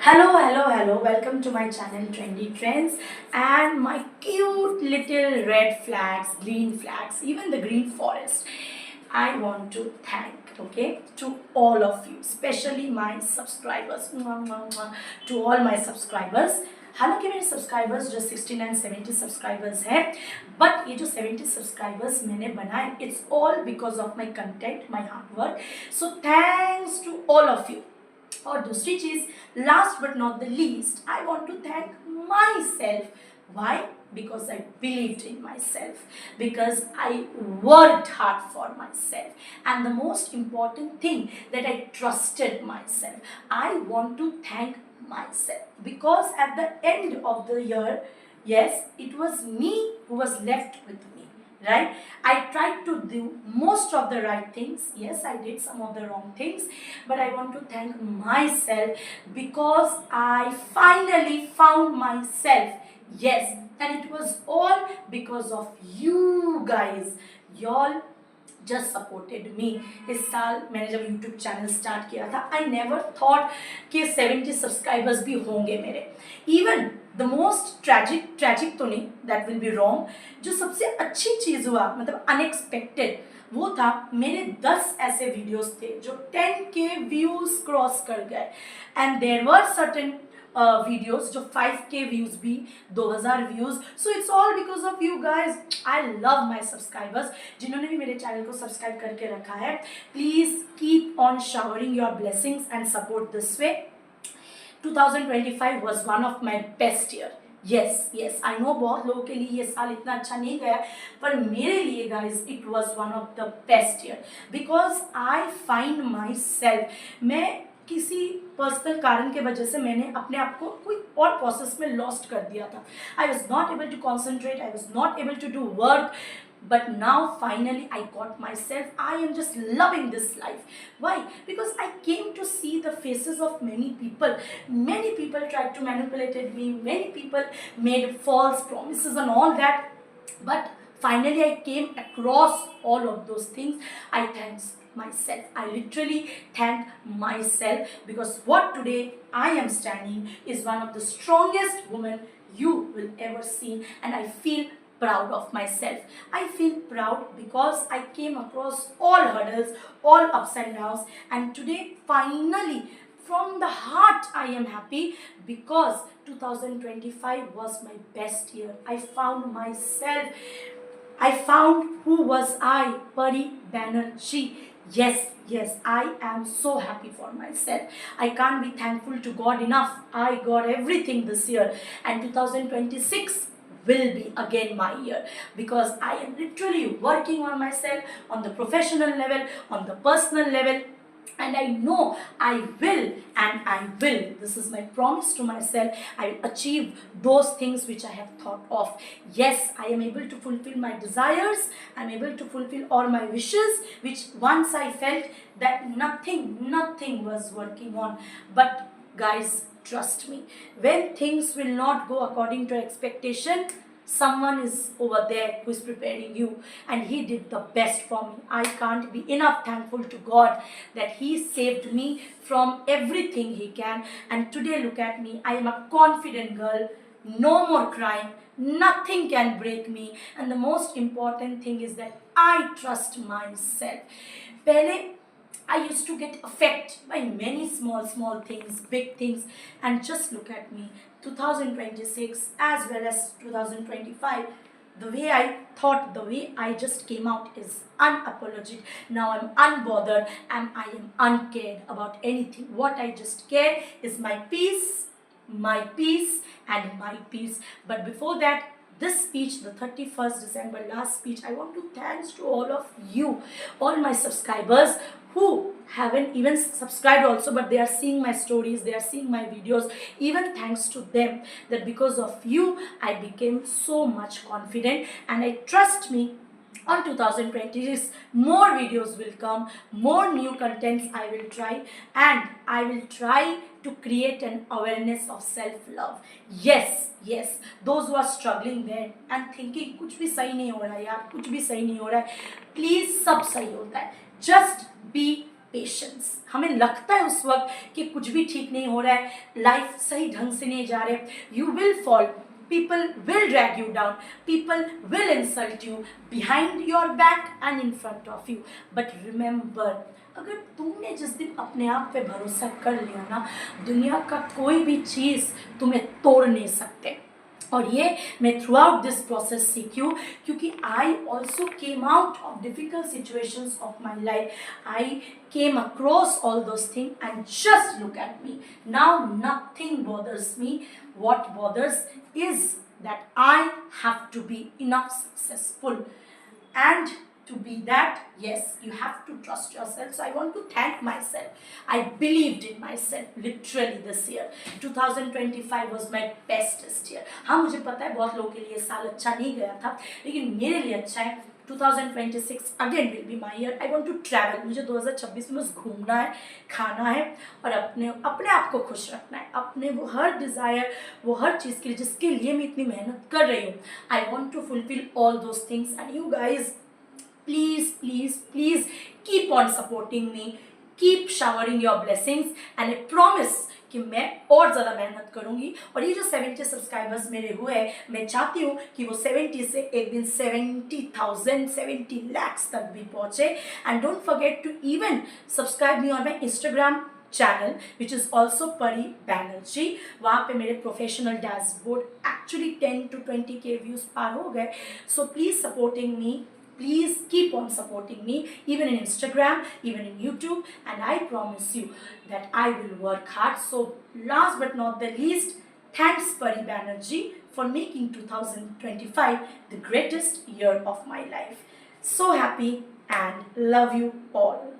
Hello. Welcome to my channel Trendy Trends and my cute little red flags, green flags, even the green forest. I want to thank, to all of you, especially my subscribers. Mwah, mwah, mwah. To all my subscribers. हालांकि मेरे subscribers जो 60 and 70 subscribers हैं, but ये जो 70 subscribers मैंने बनाए, it's all because of my content, my hard work. So thanks to all of you. और दूसरी चीज, last but not the least, I want to thank myself. Why? Because I believed in myself, because I worked hard for myself, and the most important thing, that I trusted myself. I want to thank myself because at the end of the year, yes, it was me who was left with me, right? I tried to do most of the right things. Yes, I did some of the wrong things, but I want to thank myself because I finally found myself. Yes, and it was all because of you guys. Y'all just supported me. इस साल मैंने जब YouTube channel start किया था, I never thought कि 70 subscribers भी होंगे मेरे. Even the most tragic तो नहीं, that will be wrong. जो सबसे अच्छी चीज़ हुआ, मतलब unexpected, वो था मेरे 10 ऐसे वीडियोस थे जो 10K व्यूज क्रॉस कर गए. And there were certain videos जो 5K व्यूज भी, 2000 views. So it's all because of you guys. I love my subscribers. जिन्होंने भी मेरे चैनल को सब्सक्राइब करके रखा है, please keep on showering your blessings and support this way. 2025 was one of my best year. Yes, I know बहुत लोगों के लिए ये साल इतना अच्छा नहीं गया, पर मेरे लिए guys it was one of the best year because I find myself. मैं किसी पर्सनल कारण के वजह से मैंने अपने आप को कोई और प्रोसेस में लॉस्ट कर दिया था. I was not able to concentrate, I was not able to do work. But now finally I got myself. I am just loving this life. Why? Because I came to see the faces of many people. Many people tried to manipulate me. Many people made false promises and all that. But finally I came across all of those things. I thank myself. I literally thank myself because what today I am standing is one of the strongest women you will ever see, and I feel proud of myself. I feel proud because I came across all hurdles, all ups and downs, and today finally from the heart I am happy because 2025 was my best year. I found myself. I found who was I, Pari Banerjee. Yes, I am so happy for myself. I can't be thankful to God enough. I got everything this year, and 2026 will be again my year because I am literally working on myself on the professional level, on the personal level, and I know I will, and I will. This is my promise to myself. I will achieve those things which I have thought of. Yes, I am able to fulfill my desires. I am able to fulfill all my wishes, which once I felt that nothing was working on. But guys, trust me, when things will not go according to expectation, someone is over there who is preparing you, and he did the best for me. I can't be enough thankful to God that he saved me from everything he can, and today look at me. I am a confident girl. No more crying. Nothing can break me, and the most important thing is that I trust myself. पहले I used to get affected by many small things, big things, and just look at me. 2026 as well as 2025, the way I thought, the way I just came out is unapologetic. Now I'm unbothered and I am uncared about anything. What I just care is my peace and my peace. But before that, this speech, the 31st December last speech, I want to thanks to all of you, all my subscribers who haven't even subscribed also, but they are seeing my stories, they are seeing my videos. Even thanks to them, that because of you I became so much confident, and I trust me, on 2026 more videos will come, more new contents I will try, and I will try to create an awareness of self-love. Yes, those who are struggling there and thinking कुछ भी सही नहीं हो रहा है यार, कुछ भी सही नहीं हो रहा है, प्लीज सब सही होता है. Just be patience. हमें लगता है उस वक्त कि कुछ भी ठीक नहीं हो रहा है, लाइफ सही ढंग से नहीं जा रहे, you will fall, people will drag you down, people will insult you behind your back and in front of you, but remember, अगर तुमने जिस दिन अपने आप पे भरोसा कर लिया ना, दुनिया का कोई भी चीज़ तुम्हें तोड़ नहीं सकते। और ये मैं थ्रू आउट दिस प्रोसेस सीखी हूँ, क्योंकि I also came out of difficult situations of my life, I came across all those things, and just look at me now, nothing bothers me. What bothers is that I have to be enough successful, and to be that, yes, you have to trust yourself. So I want to thank myself. I believed in myself literally this year. 2025 was my bestest year. हाँ, मुझे पता है बहुत लोगों के लिए साल अच्छा नहीं गया था, लेकिन मेरे लिए अच्छा है। 2026 again will be my year. I want to travel. मुझे 2026 में बस घूमना है, खाना है और अपने आप को खुश रखना है, अपने वो हर डिज़ायर, वो हर चीज़ के लिए जिसके लिए मैं इतनी मेहनत कर रही हूँ, I want to fulfill all those things. And you guys, please, please, please keep on supporting me, keep showering your blessings, and I promise कि मैं और ज़्यादा मेहनत करूँगी। और ये जो 70 सब्सक्राइबर्स मेरे हुए, मैं चाहती हूँ कि वो 70 से एक दिन 70,000, 70 lakhs तक भी पहुँचे। And don't forget to even subscribe me on my Instagram channel which is also Pari Banerjee. वहाँ पे मेरे professional dashboard actually 10 to 20K views पार हो गए। So please supporting me, please keep on supporting me, even in Instagram, even in YouTube, and I promise you that I will work hard. So last but not the least, thanks Pari Banerjee for making 2025 the greatest year of my life. So happy and love you all.